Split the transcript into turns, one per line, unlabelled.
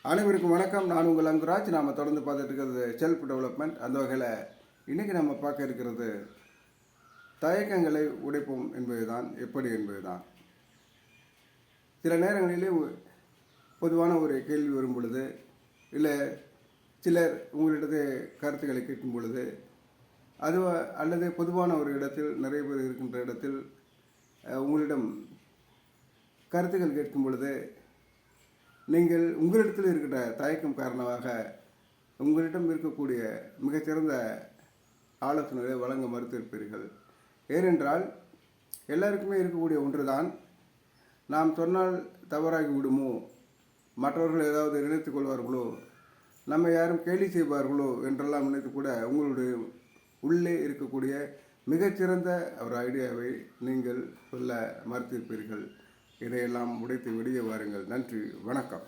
அனைவருக்கும் வணக்கம். நான் உங்கள் அங்குராஜ். நாம் தொடர்ந்து பார்த்துட்டு இருக்கிறது செல்ஃப் டெவலப்மெண்ட். அந்த வகையில் இன்றைக்கி நம்ம பார்க்க இருக்கிறது தயக்கங்களை உடைப்போம் என்பதுதான். எப்படி என்பதுதான். சில நேரங்களிலே பொதுவான ஒரு கேள்வி வரும் பொழுது, இல்லை சிலர் உங்களிடத்து கருத்துக்களை கேட்கும் பொழுது, அது அல்லது பொதுவான ஒரு இடத்தில் நிறைய பேர் இருக்கின்ற இடத்தில் உங்களிடம் கருத்துக்கள் கேட்கும் பொழுது, நீங்கள் உங்களிடத்தில் இருக்கிற தயக்கம் காரணமாக உங்களிடம் இருக்கக்கூடிய மிகச்சிறந்த ஆலோசனைகளை வழங்க மறுத்திருப்பீர்கள். ஏனென்றால் எல்லாருக்குமே இருக்கக்கூடிய ஒன்றுதான், நாம் சொன்னால் தவறாகி விடுமோ, மற்றவர்கள் ஏதாவது நினைத்துக் கொள்வார்களோ, நம்ம யாரும் கேலி செய்வார்களோ என்றெல்லாம் நினைத்து கூட உங்களுடைய உள்ளே இருக்கக்கூடிய மிகச்சிறந்த ஒரு ஐடியாவை நீங்கள் சொல்ல மறுத்திருப்பீர்கள். இதையெல்லாம் உடைத்து வெளியே வாருங்கள். நன்றி, வணக்கம்.